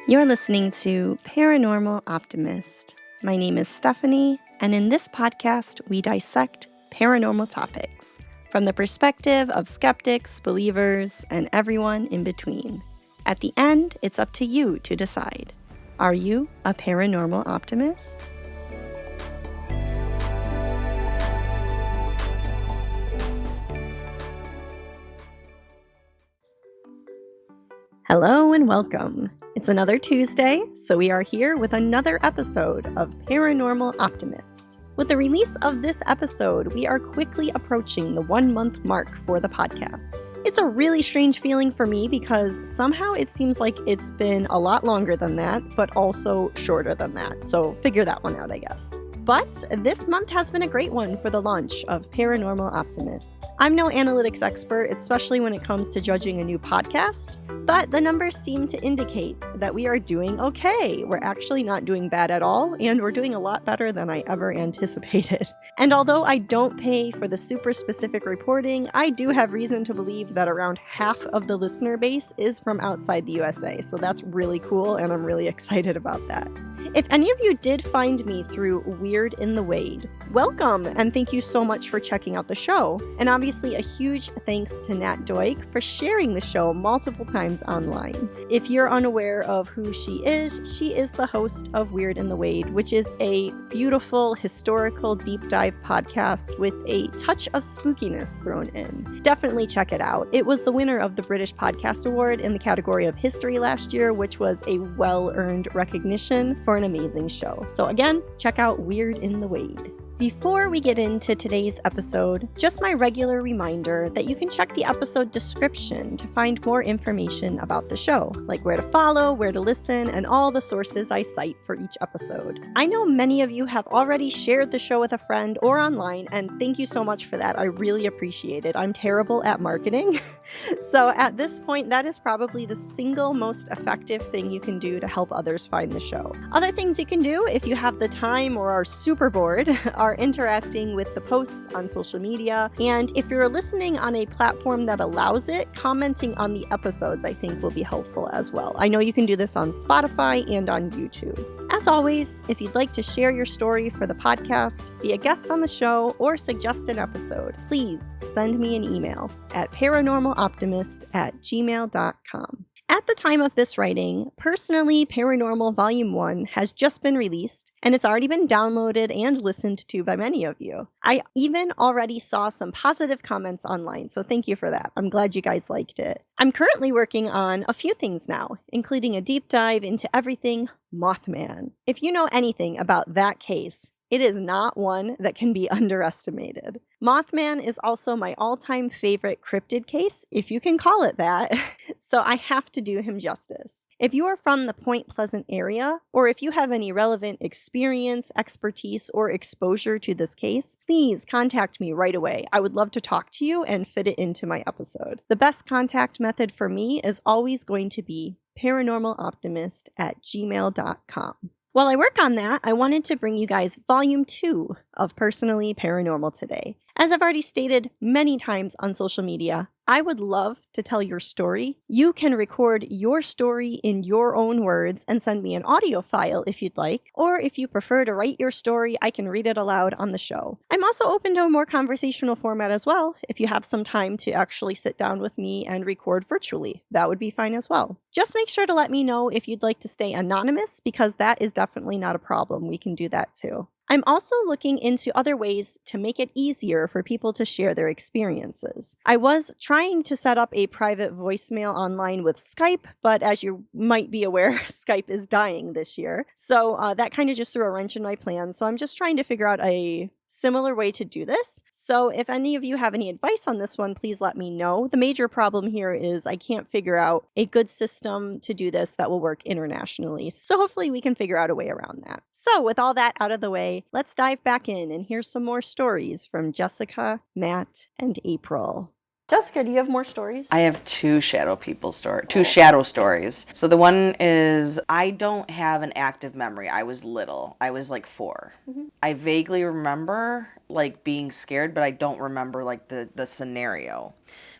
You're listening to Paranormal Optimist. My name is Stephanie, and in this podcast, we dissect paranormal topics from the perspective of skeptics, believers, and everyone in between. At the end, it's up to you to decide. Are you a paranormal optimist? Hello and welcome. It's another Tuesday, so we are here with another episode of Paranormal Optimist. With the release of this episode, we are quickly approaching the 1-month mark for the podcast. It's a really strange feeling for me because somehow it seems like it's been a lot longer than that, but also shorter than that. So figure that one out, I guess. But this month has been a great one for the launch of Paranormal Optimist. I'm no analytics expert, especially when it comes to judging a new podcast, but the numbers seem to indicate that we are doing okay. We're actually not doing bad at all, and we're doing a lot better than I ever anticipated. And although I don't pay for the super specific reporting, I do have reason to believe that around half of the listener base is from outside the USA, so that's really cool, and I'm really excited about that. If any of you did find me through Weird in the Wade, welcome, and thank you so much for checking out the show. And obviously a huge thanks to Nat Doig for sharing the show multiple times online. If you're unaware of who she is the host of Weird in the Wade, which is a beautiful historical deep dive podcast with a touch of spookiness thrown in. Definitely check it out. It was the winner of the British Podcast Award in the category of history last year, which was a well-earned recognition for an amazing show. So again, check out Weird in the Wade. Before we get into today's episode, just my regular reminder that you can check the episode description to find more information about the show, like where to follow, where to listen, and all the sources I cite for each episode. I know many of you have already shared the show with a friend or online, and thank you so much for that. I really appreciate it. I'm terrible at marketing. So at this point, that is probably the single most effective thing you can do to help others find the show. Other things you can do if you have the time or are super bored are interacting with the posts on social media. And if you're listening on a platform that allows it, commenting on the episodes I think will be helpful as well. I know you can do this on Spotify and on YouTube. As always, if you'd like to share your story for the podcast, be a guest on the show, or suggest an episode, please send me an email at paranormaloptimist@gmail.com. At the time of this writing, Personally Paranormal Volume 1 has just been released, and it's already been downloaded and listened to by many of you. I even already saw some positive comments online, so thank you for that. I'm glad you guys liked it. I'm currently working on a few things now, including a deep dive into everything Mothman. If you know anything about that case, it is not one that can be underestimated. Mothman is also my all-time favorite cryptid case, if you can call it that, so I have to do him justice. If you are from the Point Pleasant area, or if you have any relevant experience, expertise, or exposure to this case, please contact me right away. I would love to talk to you and fit it into my episode. The best contact method for me is always going to be paranormaloptimist@gmail.com. While I work on that, I wanted to bring you guys Volume 2 of Personally Paranormal today. As I've already stated many times on social media, I would love to tell your story. You can record your story in your own words and send me an audio file if you'd like, or if you prefer to write your story, I can read it aloud on the show. I'm also open to a more conversational format as well. If you have some time to actually sit down with me and record virtually, that would be fine as well. Just make sure to let me know if you'd like to stay anonymous, because that is definitely not a problem. We can do that too. I'm also looking into other ways to make it easier for people to share their experiences. I was trying to set up a private voicemail online with Skype, but as you might be aware, Skype is dying this year. So that kind of just threw a wrench in my plans. So I'm just trying to figure out a similar way to do this. So if any of you have any advice on this one, please let me know. The major problem here is I can't figure out a good system to do this that will work internationally. So hopefully we can figure out a way around that. So with all that out of the way, let's dive back in and hear some more stories from Jessica, Matt, and April. Jessica, do you have more stories? I have two shadow stories. So the one is, I don't have an active memory. I was little. I was like 4. Mm-hmm. I vaguely remember like being scared, but I don't remember like the scenario.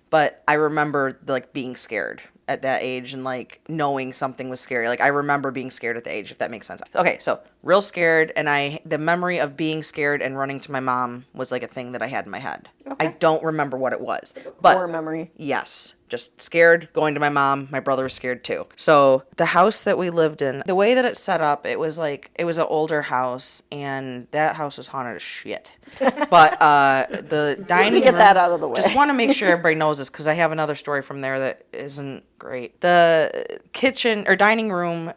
But I remember like being scared. at that age and like knowing something was scary. Like I remember being scared at the age, if that makes sense. Okay, so real scared, and the memory of being scared and running to my mom was like a thing that I had in my head. Okay. I don't remember what it was. But core memory. Yes. Just scared, going to my mom. My brother was scared too. So the house that we lived in, the way that it's set up, it was an older house, and that house was haunted as shit. But the dining room. Get that out of the way. Just want to make sure everybody knows this because I have another story from there that isn't great. The kitchen or dining room,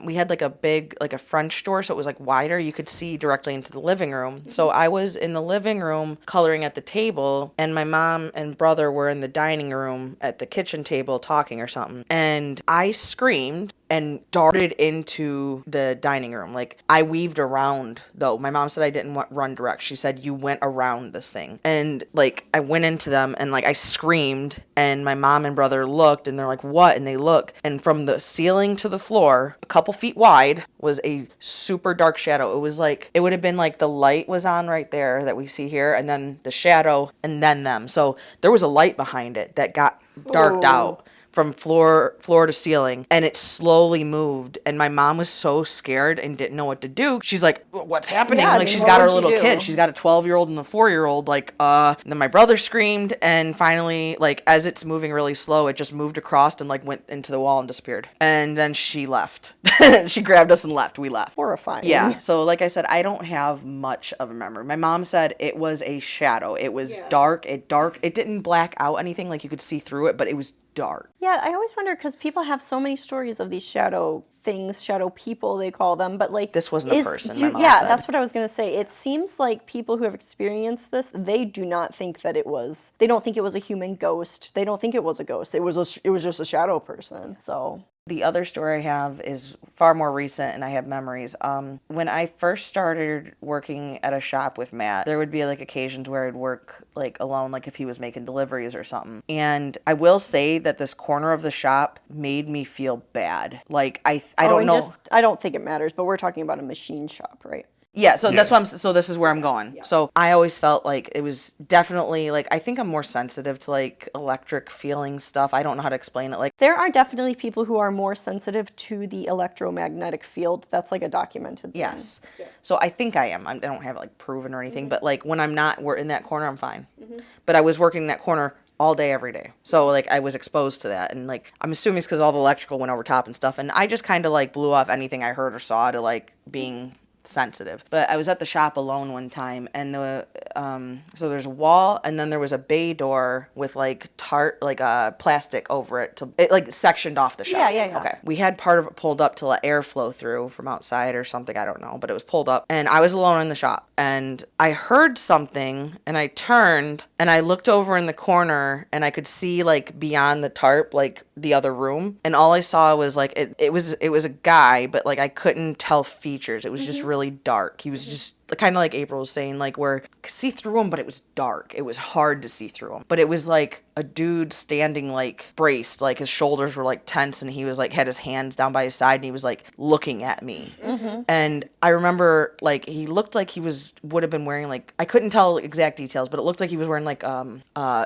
we had like a big, like a French door, so it was like wider. You could see directly into the living room. Mm-hmm. So I was in the living room coloring at the table, and my mom and brother were in the dining room at the kitchen table talking or something. And I screamed and darted into the dining room. Like, I weaved around, though. My mom said I didn't run direct. She said, you went around this thing. And, like, I went into them, and, like, I screamed, and my mom and brother looked, and they're like, what? And they look, and from the ceiling to the floor, a couple feet wide, was a super dark shadow. It was like, it would have been like the light was on right there that we see here, and then the shadow, and then them. So there was a light behind it that got darked out from floor to ceiling, and it slowly moved, and my mom was so scared and didn't know what to do. She's like, what's happening? Yeah, like, she's got her little kid. She's got a 12-year-old and a 4-year-old, and then my brother screamed, and finally, like, as it's moving really slow, it just moved across and, like, went into the wall and disappeared. And then she left. She grabbed us and left. We left. Horrifying. Yeah. So, like I said, I don't have much of a memory. My mom said it was a shadow. It was dark. It didn't black out anything. Like, you could see through it, but it was dark. Yeah, I always wonder because people have so many stories of these shadow things, shadow people they call them, but like this wasn't a person. My mom said. That's what I was gonna say. It seems like people who have experienced this, they do not think that it was. They don't think it was a human ghost. They don't think it was a ghost. It was just a shadow person. So. The other story I have is far more recent, and I have memories. When I first started working at a shop with Matt, there would be like occasions where I'd work like alone, like if he was making deliveries or something. And I will say that this corner of the shop made me feel bad. Like I don't know. I don't think it matters, but we're talking about a machine shop, right? Yeah, so that's what so this is where I'm going. Yeah. So I always felt like it was definitely like, I think I'm more sensitive to like electric feeling stuff. I don't know how to explain it. Like, there are definitely people who are more sensitive to the electromagnetic field. That's like a documented thing. Yes. Yeah. So I think I am. I don't have it like proven or anything, but like when we're in that corner, I'm fine. Mm-hmm. But I was working in that corner all day, every day. So like I was exposed to that, and like I'm assuming it's because all the electrical went over top and stuff, and I just kind of like blew off anything I heard or saw to like being sensitive. But I was at the shop alone one time, and so there's a wall, and then there was a bay door with like plastic over it it like sectioned off the shop. Yeah. Okay. We had part of it pulled up to let air flow through from outside or something, I don't know, but it was pulled up, and I was alone in the shop, and I heard something, and I turned and I looked over in the corner, and I could see like beyond the tarp, like the other room, and all I saw was like it was a guy, but like I couldn't tell features. It was just really dark. He was just kind of like April was saying, like where you could see through him, but it was dark. It was hard to see through him. But it was like a dude standing like braced, like his shoulders were like tense, and he was like had his hands down by his side, and he was like looking at me. Mm-hmm. And I remember like he looked like he would have been wearing like, I couldn't tell exact details, but it looked like he was wearing like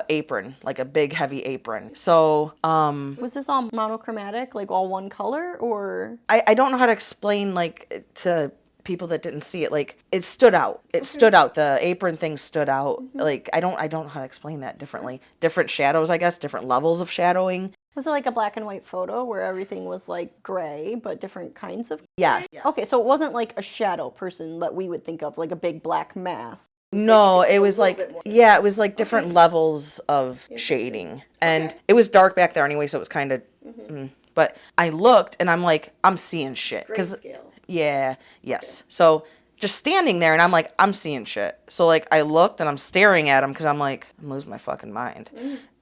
apron, like a big heavy apron. So was this all monochromatic, like all one color, or I don't know how to explain like to people that didn't see it. Like it stood out. It stood out. The apron thing stood out. Mm-hmm. Like I don't know how to explain that differently. Different shadows, I guess, different levels of shadowing. Was it like a black and white photo where everything was like gray, but different kinds of? Yes. Okay, so it wasn't like a shadow person that we would think of, like a big black mask. No, it was like, it was like different levels of shading. And it was dark back there anyway, so it was kind of, but I looked and I'm like, I'm seeing shit. Yes. So just standing there, and I'm like, I'm seeing shit. So like I looked and I'm staring at him because I'm like, I'm losing my fucking mind.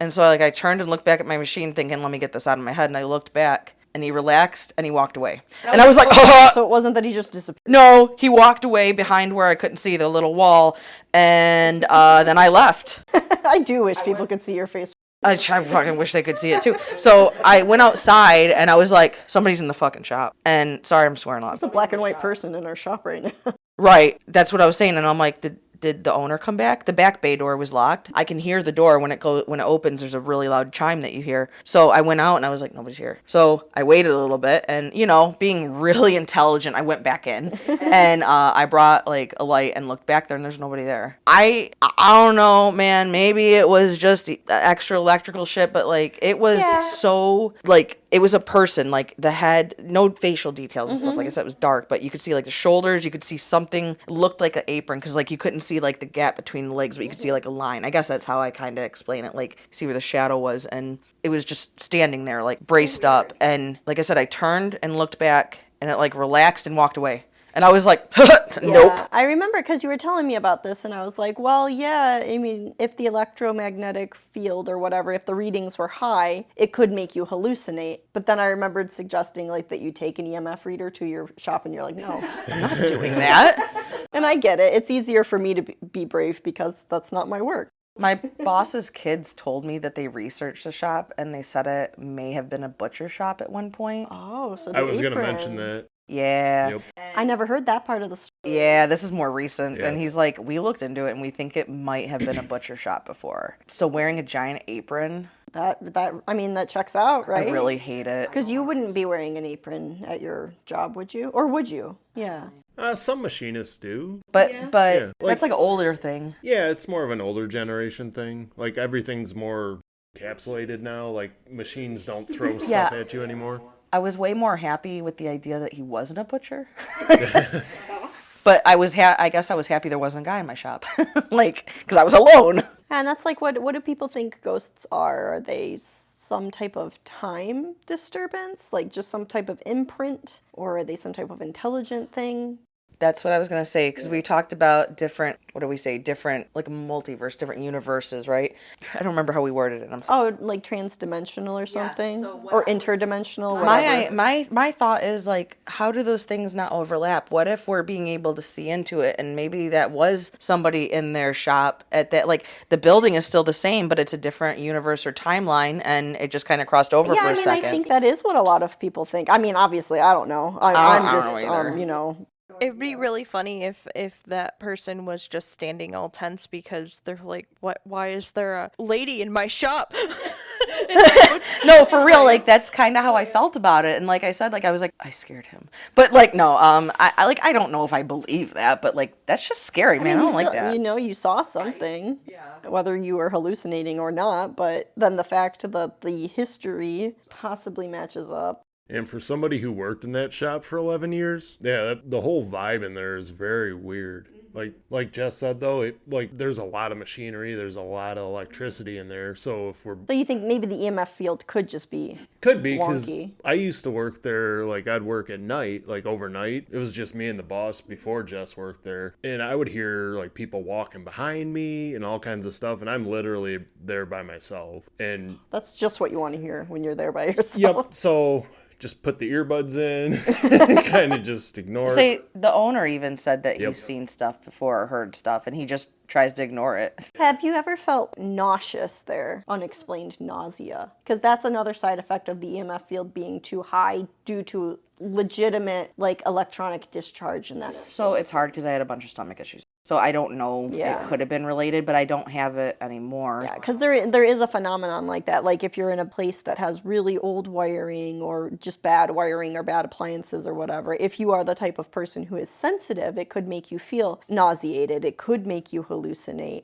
And so like I turned and looked back at my machine thinking, let me get this out of my head. And I looked back, and he relaxed and he walked away. And I was like, So it wasn't that he just disappeared? No, he walked away behind where I couldn't see the little wall, and then I left. I do wish people could see your face. I fucking wish they could see it too. So I went outside, and I was like, somebody's in the fucking shop. And sorry, I'm swearing a lot. It's a black and white person in our shop right now. Right. That's what I was saying. And I'm like, did the owner come back? The back bay door was locked. I can hear the door when it opens. There's a really loud chime that you hear. So I went out and I was like, nobody's here. So I waited a little bit, and being really intelligent, I went back in and I brought like a light and looked back there, and there's nobody there. I don't know, man. Maybe it was just extra electrical shit, but like it was so like it was a person, like the head, no facial details and stuff. Like I said, it was dark, but you could see like the shoulders. You could see something looked like an apron, because like you couldn't see like the gap between the legs, but you could see like a line. I guess that's how I kind of explain it. Like see where the shadow was, and it was just standing there like braced up. And like I said, I turned and looked back, and it like relaxed and walked away. And I was like, nope. Yeah, I remember because you were telling me about this, and I was like, well, yeah, I mean, if the electromagnetic field or whatever, if the readings were high, it could make you hallucinate. But then I remembered suggesting like that you take an EMF reader to your shop, and you're like, no, I'm not doing that. And I get it. It's easier for me to be brave because that's not my work. My boss's kids told me that they researched the shop, and they said it may have been a butcher shop at one point. Oh, so I was going to mention that. Yeah. Yep. I never heard that part of the story. Yeah, this is more recent. Yeah. And he's like, we looked into it and we think it might have been a butcher shop before. So wearing a giant apron. That checks out, right? I really hate it. Because you wouldn't be wearing an apron at your job, would you? Or would you? Yeah. Some machinists do. But Yeah. that's like an older thing. Yeah, it's more of an older generation thing. Like everything's more encapsulated now. Like machines don't throw stuff at you anymore. I was way more happy with the idea that he wasn't a butcher. But I guess I was happy there wasn't a guy in my shop. Like, because I was alone. And that's like, what do people think ghosts are? Are they some type of time disturbance? Like just some type of imprint? Or are they some type of intelligent thing? That's what I was going to say, because we talked about different, like multiverse, different universes, right? I don't remember how we worded it. I'm sorry. Oh, like transdimensional or something? so or interdimensional, whatever. My thought is like, how do those things not overlap? What if we're being able to see into it, and maybe that was somebody in their shop at that, like the building is still the same, but it's a different universe or timeline, and it just kind of crossed over for a second. I think that is what a lot of people think. I mean, obviously, I don't know. I don't know either. It'd be really funny if that person was just standing all tense because they're like, "What? Why is there a lady in my shop?" No, for real. Like that's kind of how I felt about it. And like I said, like I was like, I scared him. But like no, I don't know if I believe that, but like that's just scary, man. I don't like that. You saw something, whether you were hallucinating or not. But then the fact that the history possibly matches up. And for somebody who worked in that shop for 11 years, the whole vibe in there is very weird. Like Jess said, though, there's a lot of machinery, there's a lot of electricity in there. So you think maybe the EMF field could just be because wonky. I used to work there. Like I'd work at night, like overnight. It was just me and the boss before Jess worked there, and I would hear like people walking behind me and all kinds of stuff, and I'm literally there by myself. And that's just what you want to hear when you're there by yourself. Yep. So just put the earbuds in, kind of just ignore it. The owner even said that he's seen stuff before or heard stuff, and he just tries to ignore it. Have you ever felt nauseous there? Unexplained nausea? Because that's another side effect of the EMF field being too high due to legitimate, like, electronic discharge in that. So it's hard because I had a bunch of stomach issues. So I don't know. Yeah. It could have been related, but I don't have it anymore. Yeah, because there is a phenomenon like that. Like if you're in a place that has really old wiring or just bad wiring or bad appliances or whatever, if you are the type of person who is sensitive, it could make you feel nauseated. It could make you hallucinate.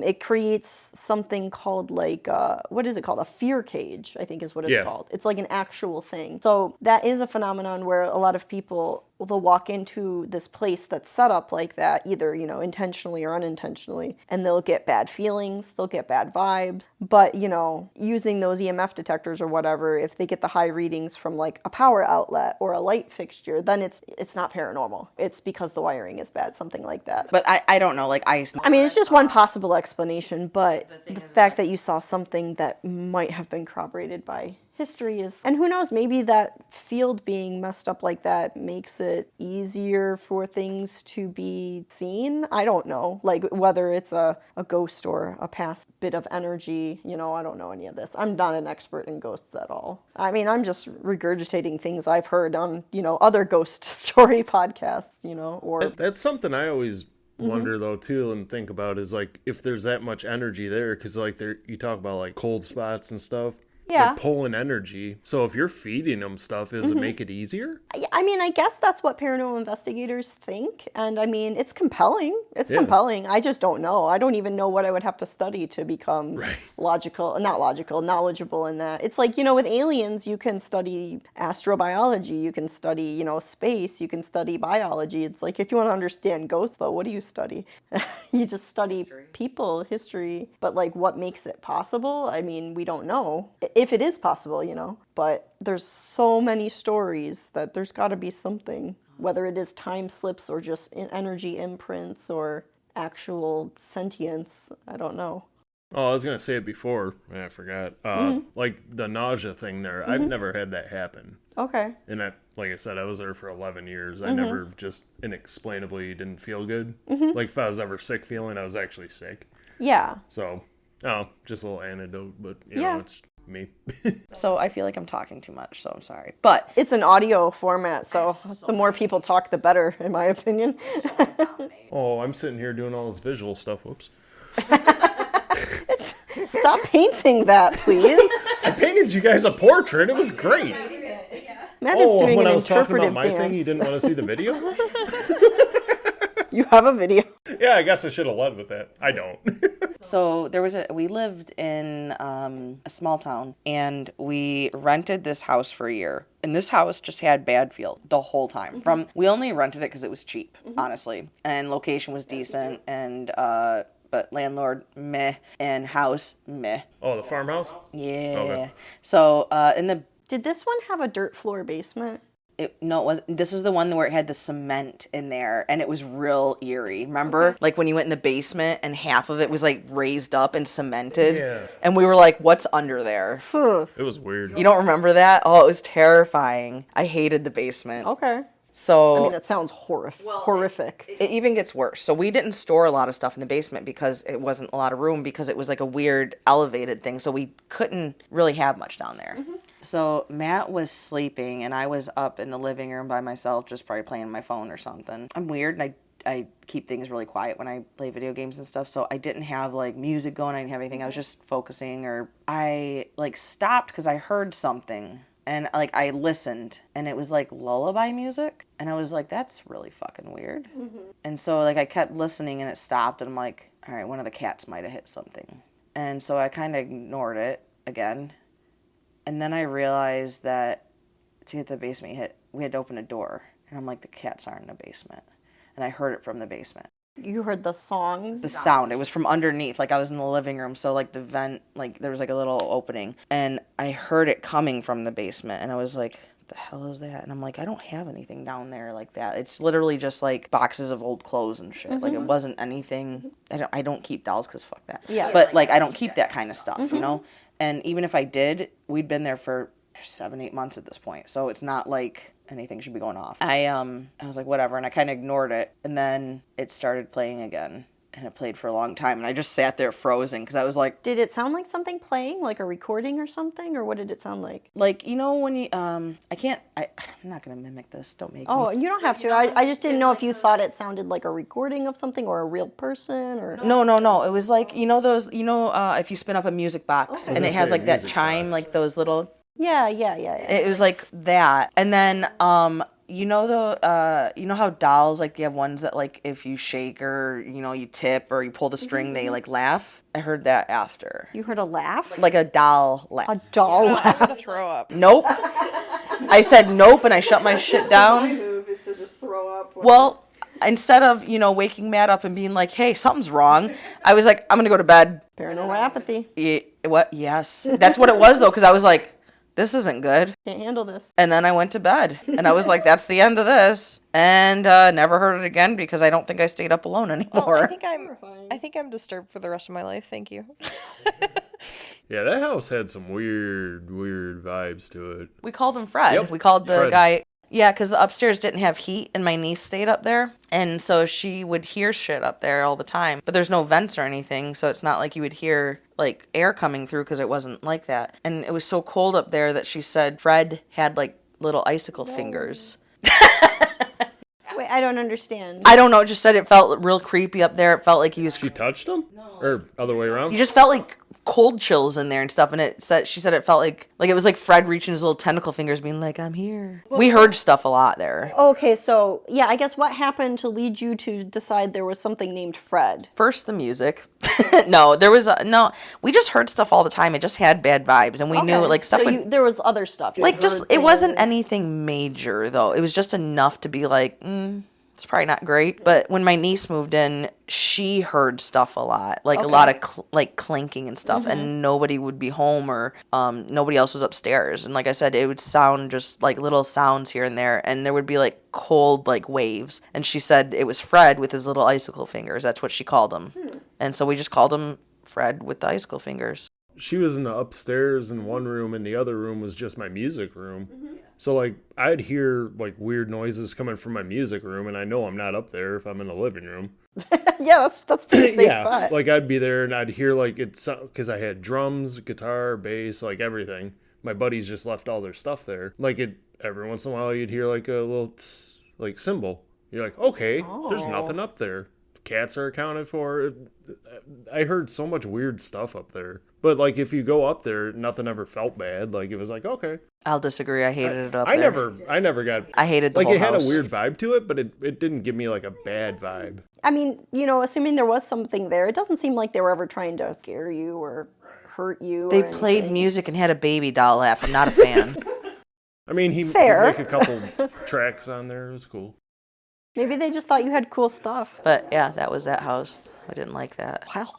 It creates something called like, what is it called? A fear cage, I think is what it's called. It's like an actual thing. So that is a phenomenon where a lot of people, they'll walk into this place that's set up like that, either, intentionally or unintentionally, and they'll get bad feelings, they'll get bad vibes. But, using those EMF detectors or whatever, if they get the high readings from like a power outlet or a light fixture, then it's not paranormal. It's because the wiring is bad, something like that. But I don't know, like I mean, it's just one possible explanation, but the fact that you saw something that might have been corroborated by history is, and who knows, maybe that field being messed up like that makes it easier for things to be seen. I don't know, like whether it's a ghost or a past bit of energy, I don't know any of this. I'm not an expert in ghosts at all. I mean, I'm just regurgitating things I've heard on, other ghost story podcasts, or... That's something I always wonder though too and think about is like if there's that much energy there, because like you talk about like cold spots and stuff. Yeah. They're pulling energy. So if you're feeding them stuff, does it make it easier? I mean, I guess that's what paranormal investigators think. And I mean, it's compelling. It's Yeah. compelling. I just don't know. I don't even know what I would have to study to become knowledgeable in that. It's like, with aliens, you can study astrobiology, you can study, space, you can study biology. It's like, if you want to understand ghosts, though, what do you study? You just study people, history. But like, what makes it possible? I mean, we don't know. If it is possible, but there's so many stories that there's got to be something, whether it is time slips or just energy imprints or actual sentience. I don't know. Oh, I was going to say it before. I forgot. Like the nausea thing there. I've never had that happen. Okay. And like I said, I was there for 11 years. I never just inexplicably didn't feel good. Like if I was ever sick feeling, I was actually sick. Yeah. So, just a little anecdote, but it's me. So I feel like I'm talking too much, so I'm sorry. But It's an audio format, so the more people talk, the better, in my opinion. Oh, I'm sitting here doing all this visual stuff. Whoops. Stop painting that, please. I painted you guys a portrait. It was great. Matt is doing when an I was talking about interpretive my dance. thing, you didn't want to see the video? You have a video. Yeah, I guess I should have led with that. I don't. so we lived in a small town, and we rented this house for a year. And this house just had bad feel the whole time. We only rented it because it was cheap, honestly, and location was decent, and but landlord meh, and house meh. Oh, the farmhouse? Yeah. Okay. So Did this one have a dirt floor basement? No, it wasn't. This is the one where it had the cement in there, and it was real eerie. Remember? Like when you went in the basement and half of it was like raised up and cemented? Yeah. And we were like, what's under there? It was weird. You don't remember that? Oh, it was terrifying. I hated the basement. Okay. So I mean, it sounds horrific. it even gets worse. So we didn't store a lot of stuff in the basement because it wasn't a lot of room, because it was like a weird elevated thing. So we couldn't really have much down there. So Matt was sleeping and I was up in the living room by myself, just probably playing my phone or something. I'm weird and I keep things really quiet when I play video games and stuff. So I didn't have like music going. I didn't have anything. I was just focusing, or I like stopped because I heard something. And, like, I listened, and it was, like, lullaby music. And I was like, that's really fucking weird. And so, like, I kept listening, and it stopped. And I'm like, all right, one of the cats might have hit something. And so I kind of ignored it again. And then I realized that to get the basement we had to open a door. And I'm like, the cats aren't in the basement. And I heard it from the basement. You heard the songs? The sound. It was from underneath. Like I was in the living room. So like the vent, like there was like a little opening. And I heard it coming from the basement. And I was like, the hell is that? And I'm like, I don't have anything down there like that. It's literally just like boxes of old clothes and shit. Like it wasn't anything. I don't keep dolls because fuck that. Yeah. But like I don't keep that kind of stuff, you know? And even if I did, we'd been there for 7-8 months at this point. So it's not like anything should be going off. I was like, whatever, and I kind of ignored it, and then it started playing again, and it played for a long time, and I just sat there frozen, because I was like... Did it sound like something playing, like a recording or something, or what did it sound like? Like, you know when you, I'm not going to mimic this, don't make me. Oh, you don't have to. I just didn't know if you thought it sounded like a recording of something or a real person, or... No, it was like, you know those, if you spin up a music box, and it has like that chime, like those little... Yeah. It was like that. And then, you know how dolls, like, you have ones that, like, if you shake or, you tip or you pull the string, they, like, laugh? I heard that after. You heard a laugh? Like a doll laugh. A doll laugh? I'm gonna throw up. Nope. I said nope, and I shut my shit down. Move is to just throw up. Well, instead of, waking Matt up and being like, hey, something's wrong, I was like, I'm gonna go to bed. Paranormal apathy. What? Yes. That's what it was, though, because I was like, this isn't good. Can't handle this. And then I went to bed. And I was like, that's the end of this. And never heard it again because I don't think I stayed up alone anymore. Well, I think I'm disturbed for the rest of my life. Thank you. Yeah, that house had some weird vibes to it. We called him Fred. Yep, We called the Fred. guy... Yeah, because the upstairs didn't have heat, and my niece stayed up there. And so she would hear shit up there all the time. But there's no vents or anything, so it's not like you would hear, like, air coming through, because it wasn't like that. And it was so cold up there that she said Fred had, like, little icicle fingers. Wait, I don't understand. I don't know. It just said it felt real creepy up there. It felt like he was. She touched him? Or other way around? You just felt like cold chills in there and stuff. And she said it felt like it was like Fred reaching his little tentacle fingers, being like, "I'm here." We heard stuff a lot there. Okay, so yeah, I guess what happened to lead you to decide there was something named Fred? First, the music. No, there was no. We just heard stuff all the time. It just had bad vibes, and we knew like stuff. So there was other stuff. Like just it wasn't anything major though. It was just enough to be like, it's probably not great. But when my niece moved in, she heard stuff a lot, like a lot of like clinking and stuff, and nobody would be home or nobody else was upstairs. And like I said, it would sound just like little sounds here and there, and there would be like cold like waves. And she said it was Fred with his little icicle fingers. That's what she called him. And so we just called him Fred with the icicle fingers. She was in the upstairs in one room, and the other room was just my music room. So, like, I'd hear, like, weird noises coming from my music room, and I know I'm not up there if I'm in the living room. Yeah, that's pretty safe. Yeah, like, I'd be there, and I'd hear, like, it's because I had drums, guitar, bass, like, everything. My buddies just left all their stuff there. Like, every once in a while, you'd hear, like, a little tss, like, cymbal. You're like, okay, there's nothing up there. Cats are accounted for. I heard so much weird stuff up there. But, like, if you go up there, nothing ever felt bad. Like, it was like, okay. I'll disagree. I hated it up I there. I never got... I hated the like, whole it had house. a weird vibe to it, but it didn't give me, like, a bad vibe. I mean, assuming there was something there, it doesn't seem like they were ever trying to scare you or hurt you. They played music and had a baby doll laugh. I'm not a fan. I mean, he did Fair. make a couple tracks on there. It was cool. Maybe they just thought you had cool stuff. But yeah, that was that house. I didn't like that. Wow.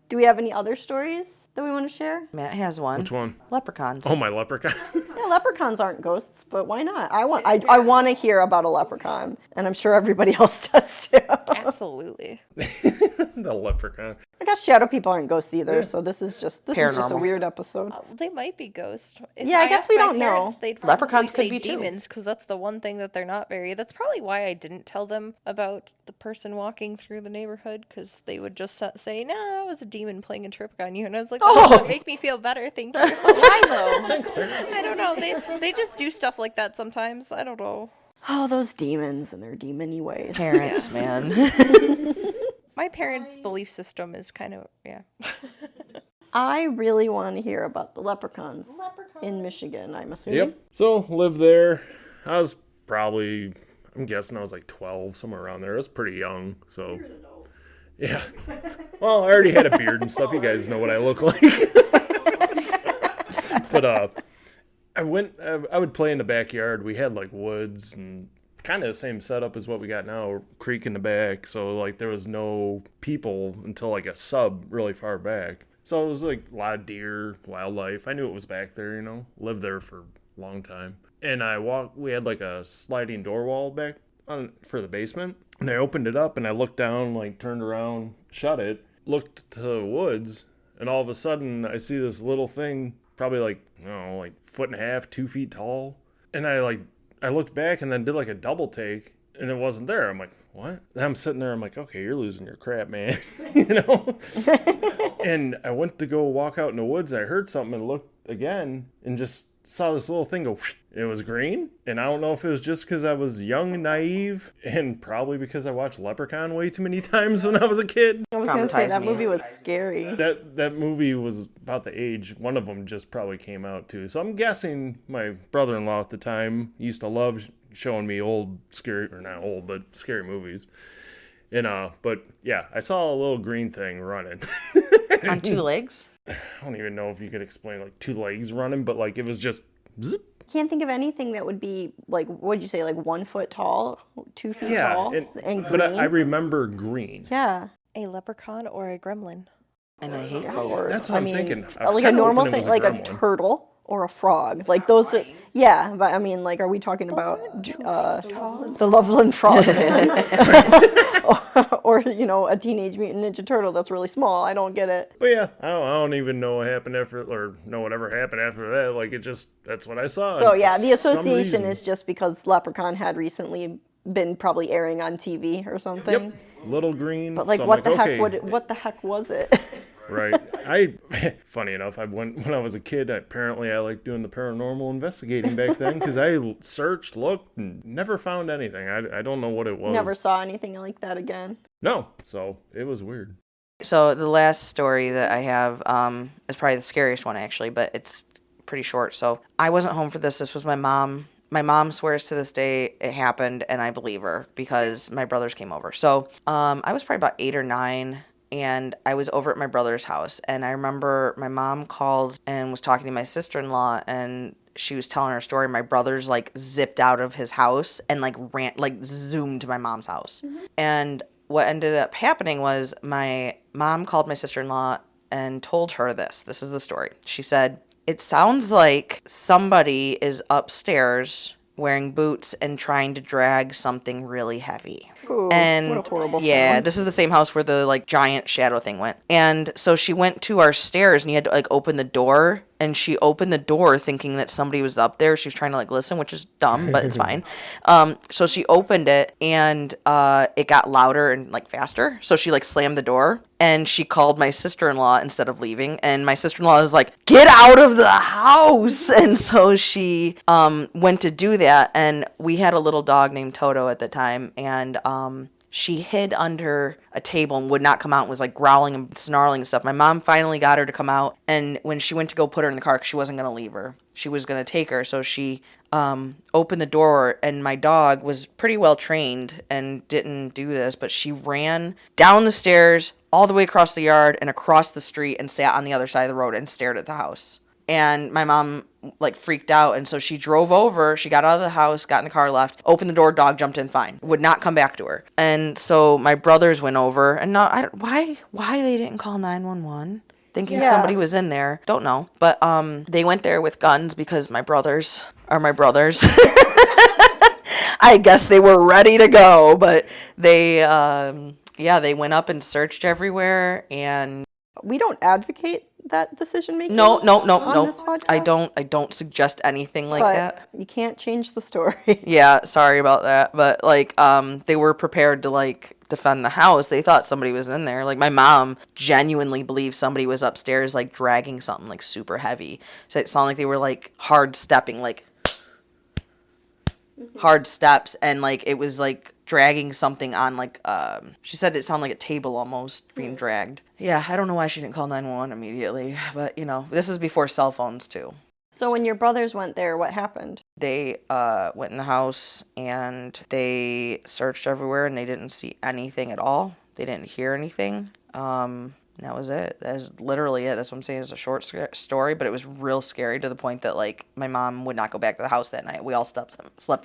Do we have any other stories that we want to share? Matt has one. Which one? Leprechauns. Oh, my leprechaun. Yeah, leprechauns aren't ghosts, but why not? I want to hear about a leprechaun, and I'm sure everybody else does too. Absolutely. The leprechaun. I guess shadow people aren't ghosts either, so this is just a Paranormal. weird episode. They might be ghosts. If Yeah, I guess asked we my don't know. parents, they'd probably Leprechauns could say be too. demons, because that's the one thing that they're not very. That's probably why I didn't tell them about the person walking through the neighborhood, because they would just say, "No, that was a demon playing a trick on you," and I was like, "Oh, that would make me feel better, thank you." Why though? Thanks, parents. I don't know. They just do stuff like that sometimes. I don't know. Oh, those demons and their demon-y ways. Parents, man. My parents' belief system is kind of I really want to hear about the leprechauns in Michigan, I'm assuming. Yep. So, lived there. I was probably, I'm guessing I was like 12, somewhere around there. I was pretty young, so. Yeah. Well, I already had a beard and stuff. You guys know what I look like. But, I would play in the backyard. We had like woods and kind of the same setup as what we got now, creek in the back. So like there was no people until like a sub really far back. So it was like a lot of deer, wildlife. I knew it was back there, lived there for a long time. And we had like a sliding door wall back for the basement. And I opened it up and I looked down, like turned around, shut it, looked to the woods. And all of a sudden I see this little thing, probably like, I don't know, like 1.5 feet, 2 feet tall. And I looked back and then did like a double take and it wasn't there. I'm like, what? And I'm sitting there, I'm like, okay, you're losing your crap, man. And I went to go walk out in the woods and I heard something and looked again and just saw this little thing go, whoosh. It was green. And I don't know if it was just because I was young and naive and probably because I watched Leprechaun way too many times when I was a kid. I was going to say, Traumatized that me. movie was scary. That movie was about the age. One of them just probably came out too. So I'm guessing my brother-in-law at the time used to love showing me scary movies. And but yeah, I saw a little green thing running. On 2 legs? I don't even know if you could explain like 2 legs running, but like it was just zip. Can't think of anything that would be like, what'd you say, like 1 foot tall, 2 feet tall, and green? But I remember green. Yeah. a leprechaun or a gremlin. And I hate Or, That's what I'm thinking. Like a normal thing, like a turtle or a frog. Like those are, yeah, but I mean, like, are we talking about the Loveland Frog or a Teenage Mutant Ninja Turtle that's really small? I don't get it. But yeah, I don't even know what happened know whatever happened after that. Like that's what I saw. So And yeah, for the some association reason- is just because Leprechaun had recently been probably airing on TV or something. Yep, little green. But like, so I'm what the okay. heck? What the heck was it? Right. Funny enough, when I was a kid, apparently I liked doing the paranormal investigating back then because I searched, looked, and never found anything. I don't know what it was. Never saw anything like that again. No, so it was weird. So the last story that I have is probably the scariest one, actually, but it's pretty short. So I wasn't home for this. This was my mom. My mom swears to this day it happened, and I believe her because my brothers came over. So I was probably about 8 or 9, and I was over at my brother's house. And I remember my mom called and was talking to my sister-in-law, and she was telling her story. My brothers, like, zipped out of his house and, like, ran, like, zoomed to my mom's house. Mm-hmm. And what ended up happening was my mom called my sister-in-law and told her this. This is the story. She said, "It sounds like somebody is upstairs wearing boots and trying to drag something really heavy." Ooh, and what a horrible yeah, sound. this is the same house where the like giant shadow thing went. And so she went to our stairs and you had to like open the door, and she opened the door thinking that somebody was up there. She was trying to like listen, which is dumb, but it's fine. So she opened it, and it got louder and like faster. So she like slammed the door, and she called my sister-in-law instead of leaving. And my sister-in-law was like, "Get out of the house!" And so she went to do that. And we had a little dog named Toto at the time, and she hid under a table and would not come out and was like growling and snarling and stuff. My mom finally got her to come out, and when she went to go put her in the car, 'cause she wasn't going to leave her, she was going to take her. So she opened the door, and my dog was pretty well trained and didn't do this, but she ran down the stairs all the way across the yard and across the street and sat on the other side of the road and stared at the house. And my mom like freaked out, and so she drove over, she got out of the house, got in the car, left, opened the door, dog jumped in fine, would not come back to her. And so my brothers went over, and now I don't, why they didn't call 911 thinking somebody was in there, don't know, but they went there with guns because my brothers are my brothers. I guess they were ready to go, but they they went up and searched everywhere. And We don't advocate that decision making. No. On this podcast? I don't suggest anything like But that. you can't change the story. Yeah, sorry about that. But like they were prepared to like defend the house. They thought somebody was in there. Like my mom genuinely believed somebody was upstairs like dragging something like super heavy. So it sounded like they were like hard stepping, like hard steps, and like it was like dragging something on like she said it sounded like a table almost being dragged. Yeah, I don't know why she didn't call 911 immediately, but you know, this is before cell phones too. So when your brothers went there, what happened? They went in the house and they searched everywhere, and they didn't see anything at all. They didn't hear anything. That was it. That was literally it. That's what I'm saying. It's a short story, but it was real scary to the point that, like, my mom would not go back to the house that night. We all slept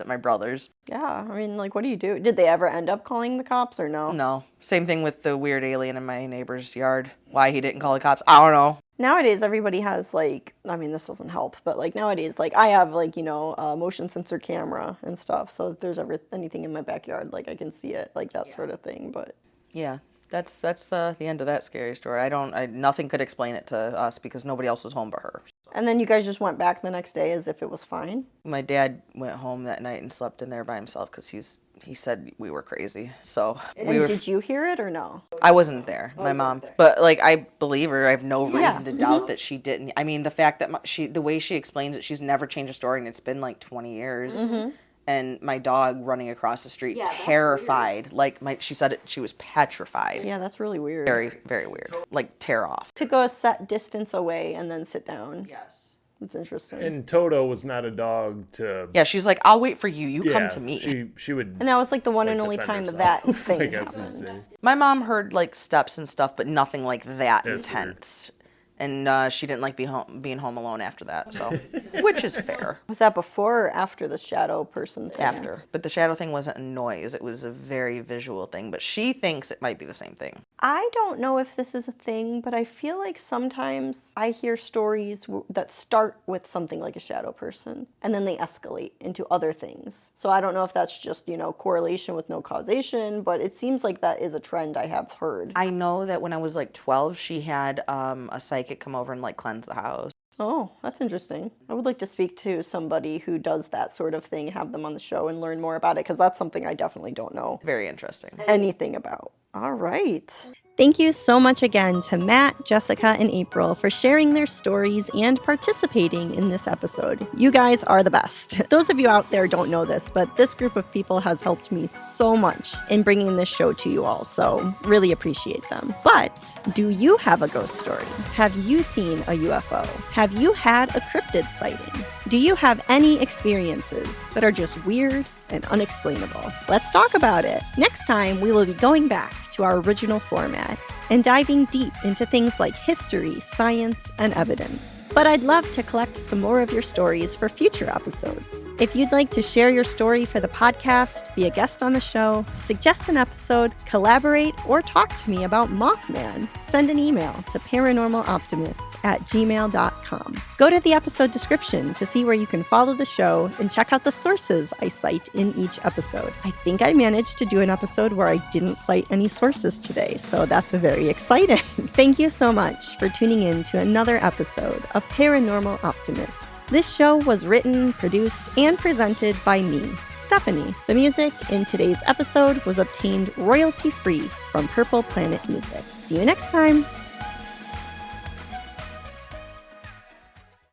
at my brother's. Yeah, I mean, like, what do you do? Did they ever end up calling the cops or no? No. Same thing with the weird alien in my neighbor's yard. Why he didn't call the cops, I don't know. Nowadays, everybody has, like, I mean, this doesn't help, but, like, nowadays, like, I have, like, you know, a motion sensor camera and stuff, so if there's ever anything in my backyard, like, I can see it, like, that sort of thing, but... Yeah. That's the end of that scary story. Nothing could explain it to us because nobody else was home but her. And then you guys just went back the next day as if it was fine? My dad went home that night and slept in there by himself because he said we were crazy. So Did you hear it or no? I wasn't there, my mom. But like I believe her. I have no reason to doubt that she didn't. I mean, the fact that the way she explains it, she's never changed a story, and it's been like 20 years. Mm-hmm. And my dog running across the street, terrified. Like she said, she was petrified. Yeah, that's really weird. Very, very weird. Like tear off. To go a set distance away and then sit down. Yes. That's interesting. And Toto was not a dog to... Yeah, she's like, I'll wait for you. You come to me. She would... And that was like the one and only time that thing I guess you'd happened. say. My mom heard like steps and stuff, but nothing like that That's intense. And she didn't like being home alone after that, so which is fair. Was that before or after the shadow person thing? After. But the shadow thing wasn't a noise. It was a very visual thing. But she thinks it might be the same thing. I don't know if this is a thing, but I feel like sometimes I hear stories that start with something like a shadow person, and then they escalate into other things. So I don't know if that's just, you know, correlation with no causation, but it seems like that is a trend I have heard. I know that when I was like 12, she had a psychic come over and like cleanse the house. Oh, that's interesting. I would like to speak to somebody who does that sort of thing, have them on the show and learn more about it, because that's something I definitely don't know Very interesting. anything about. All right. Thank you so much again to Matt, Jessica, and April for sharing their stories and participating in this episode. You guys are the best. Those of you out there don't know this, but this group of people has helped me so much in bringing this show to you all, so really appreciate them. But do you have a ghost story? Have you seen a UFO? Have you had a cryptid sighting? Do you have any experiences that are just weird and unexplainable? Let's talk about it. Next time, we will be going back to our original format and diving deep into things like history, science, and evidence. But I'd love to collect some more of your stories for future episodes. If you'd like to share your story for the podcast, be a guest on the show, suggest an episode, collaborate, or talk to me about Mothman, send an email to paranormaloptimist@gmail.com. Go to the episode description to see where you can follow the show and check out the sources I cite in each episode. I think I managed to do an episode where I didn't cite any sources today, so that's very exciting. Thank you so much for tuning in to another episode of Paranormal Optimist. This show was written, produced, and presented by me, Stephanie. The music in today's episode was obtained royalty-free from Purple Planet Music. See you next time.